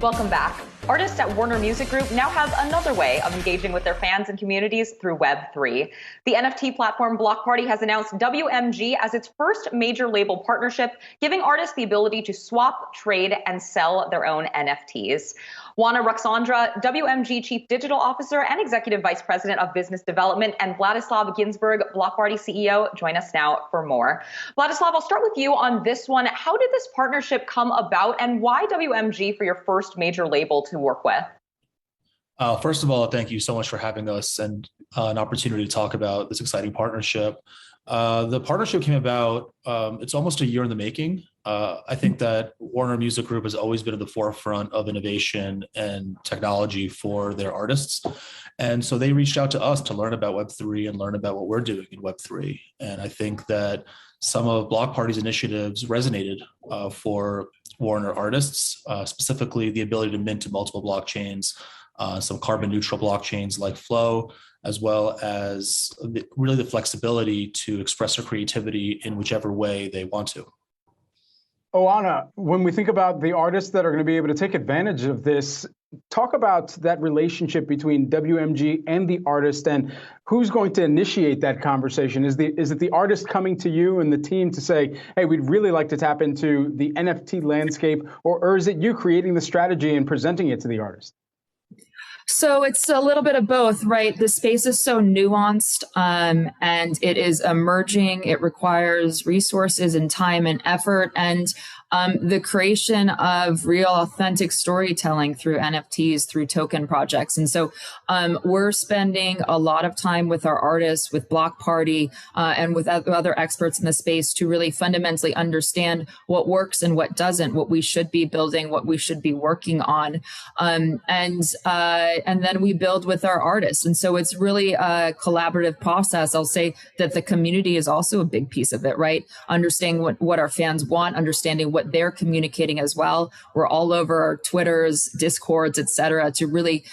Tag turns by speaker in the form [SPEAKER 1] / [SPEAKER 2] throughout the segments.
[SPEAKER 1] Welcome back. Artists at Warner Music Group now have another way of engaging with their fans and communities through Web3. The NFT platform Blockparty has announced WMG as its first major label partnership, giving artists the ability to swap, trade, and sell their own NFTs. Oana Ruxandra, WMG Chief Digital Officer and Executive Vice President of Business Development, and Vladislav Ginzburg, Blockparty CEO, join us now for more. Vladislav, I'll start with you on this one. How did this partnership come about, and why WMG for your first major label to work with?
[SPEAKER 2] First of all, thank you so much for having us and an opportunity to talk about this exciting partnership. The partnership came about, it's almost a year in the making. I think that Warner Music Group has always been at the forefront of innovation and technology for their artists. And so they reached out to us to learn about Web3 and learn about what we're doing in Web3. And I think that some of Blockparty's initiatives resonated for Warner artists, specifically the ability to mint to multiple blockchains, some carbon neutral blockchains like Flow, as well as really the flexibility to express their creativity in whichever way they want to.
[SPEAKER 3] Oana, when we think about the artists that are going to be able to take advantage of this, talk about that relationship between WMG and the artist and who's going to initiate that conversation. Is it the artist coming to you and the team to say, hey, we'd really like to tap into the NFT landscape, or is it you creating the strategy and presenting it to the artist?
[SPEAKER 4] So it's a little bit of both, right? The space is so nuanced and it is emerging. It requires resources and time and effort. And the creation of real authentic storytelling through NFTs, through token projects. And so we're spending a lot of time with our artists, with Blockparty, and with other experts in the space to really fundamentally understand what works and what doesn't, what we should be building, what we should be working on. And then we build with our artists. And so it's really a collaborative process. I'll say that the community is also a big piece of it, right? Understanding what our fans want, understanding what they're communicating as well. We're all over our Twitters, Discords, et cetera, to really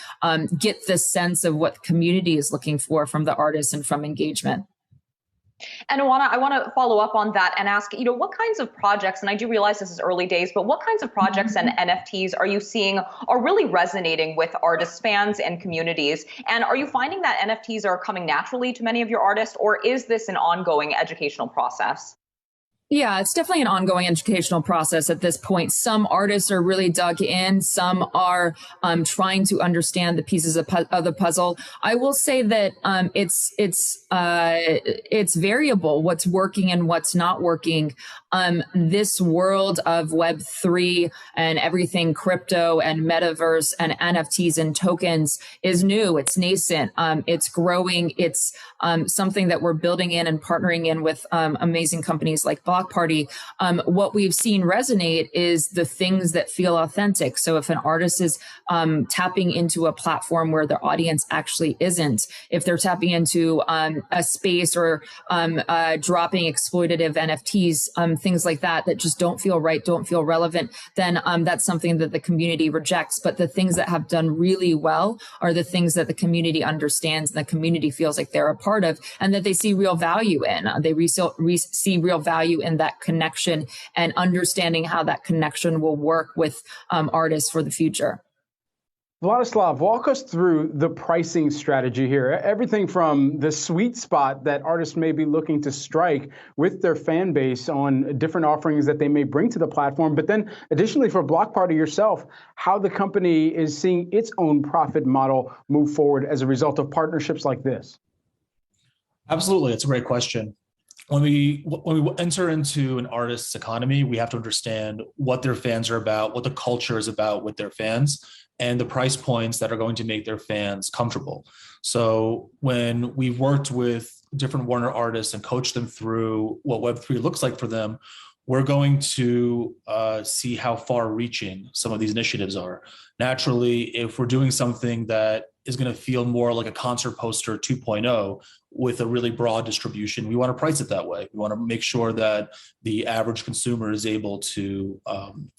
[SPEAKER 4] get the sense of what the community is looking for from the artists and from engagement.
[SPEAKER 1] And Oana, I want to follow up on that and ask, what kinds of projects, and I do realize this is early days, but what kinds of projects and NFTs are you seeing are really resonating with artists, fans, and communities? And are you finding that NFTs are coming naturally to many of your artists, or is this an ongoing educational process?
[SPEAKER 4] Yeah, it's definitely an ongoing educational process at this point. Some artists are really dug in. Some are trying to understand the pieces of the puzzle. I will say that it's variable what's working and what's not working. This world of Web3 and everything crypto and metaverse and NFTs and tokens is new. It's nascent. It's growing. It's something that we're building in and partnering in with amazing companies like Blockparty. What we've seen resonate is the things that feel authentic. So if an artist is tapping into a platform where their audience actually isn't, if they're tapping into a space or dropping exploitative NFTs, things like that just don't feel right, don't feel relevant, then that's something that the community rejects. But the things that have done really well are the things that the community understands and the community feels like they're a part of and that they see real value in. They see real value in that connection and understanding how that connection will work with artists for the future.
[SPEAKER 3] Vladislav, walk us through the pricing strategy here. Everything from the sweet spot that artists may be looking to strike with their fan base on different offerings that they may bring to the platform, but then additionally for Blockparty yourself, how the company is seeing its own profit model move forward as a result of partnerships like this.
[SPEAKER 2] Absolutely, it's a great question. When we enter into an artist's economy, we have to understand what their fans are about, what the culture is about with their fans, and the price points that are going to make their fans comfortable. So when we've worked with different Warner artists and coached them through what Web3 looks like for them, we're going to see how far reaching some of these initiatives are. Naturally, if we're doing something that is going to feel more like a concert poster 2.0 with a really broad distribution, we want to price it that way. We want to make sure that the average consumer is able to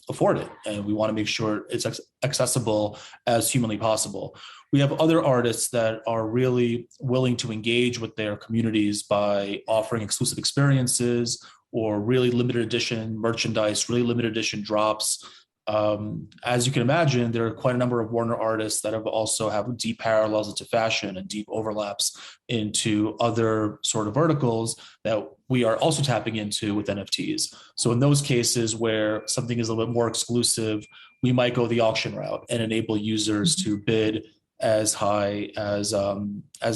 [SPEAKER 2] afford it. And we want to make sure it's accessible as humanly possible. We have other artists that are really willing to engage with their communities by offering exclusive experiences or really limited edition merchandise, really limited edition drops, As you can imagine, there are quite a number of Warner artists that have deep parallels into fashion and deep overlaps into other sort of verticals that we are also tapping into with NFTs. So in those cases where something is a little bit more exclusive, we might go the auction route and enable users to bid as high as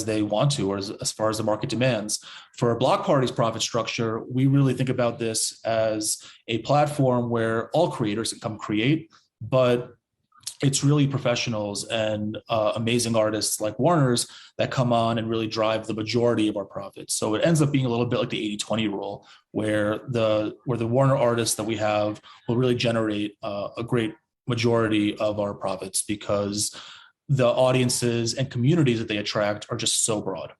[SPEAKER 2] they want to, or as far as the market demands. For Blockparty's profit structure, we really think about this as a platform where all creators can come create, but it's really professionals and amazing artists like Warner's that come on and really drive the majority of our profits. So it ends up being a little bit like the 80-20 rule, where the Warner artists that we have will really generate a great majority of our profits because the audiences and communities that they attract are just so broad.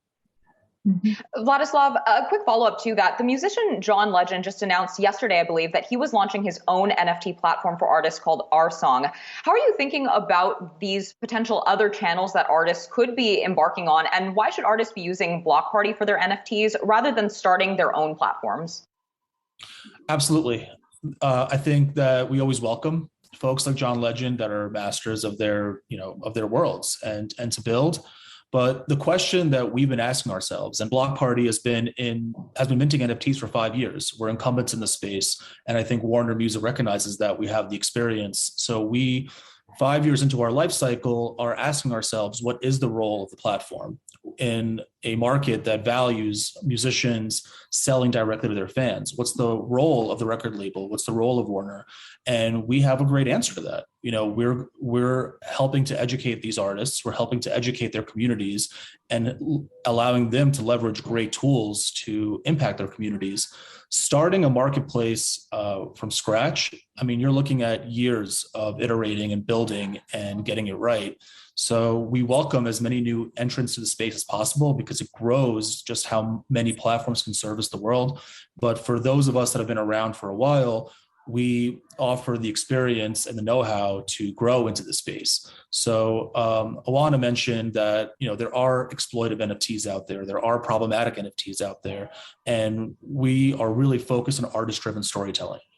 [SPEAKER 1] Vladislav, a quick follow-up to that. The musician John Legend just announced yesterday, I believe, that he was launching his own NFT platform for artists called Our Song. How are you thinking about these potential other channels that artists could be embarking on, and why should artists be using Blockparty for their NFTs rather than starting their own platforms?
[SPEAKER 2] Absolutely. I think that we always welcome folks like John Legend that are masters of their worlds and to build. But the question that we've been asking ourselves, and Blockparty has been minting NFTs for 5 years. We're incumbents in the space, and I think Warner Music recognizes that we have the experience. So we, 5 years into our life cycle, are asking ourselves, what is the role of the platform in a market that values musicians selling directly to their fans? What's the role of the record label? What's the role of Warner? And we have a great answer to that. We're helping to educate these artists. We're helping to educate their communities and allowing them to leverage great tools to impact their communities. Starting a marketplace from scratch, you're looking at years of iterating and building and getting it right. So we welcome as many new entrants to the space as possible because it grows just how many platforms can service the world. But for those of us that have been around for a while, we offer the experience and the know-how to grow into the space. So Oana mentioned that there are exploitive NFTs out there. There are problematic NFTs out there. And we are really focused on artist-driven storytelling.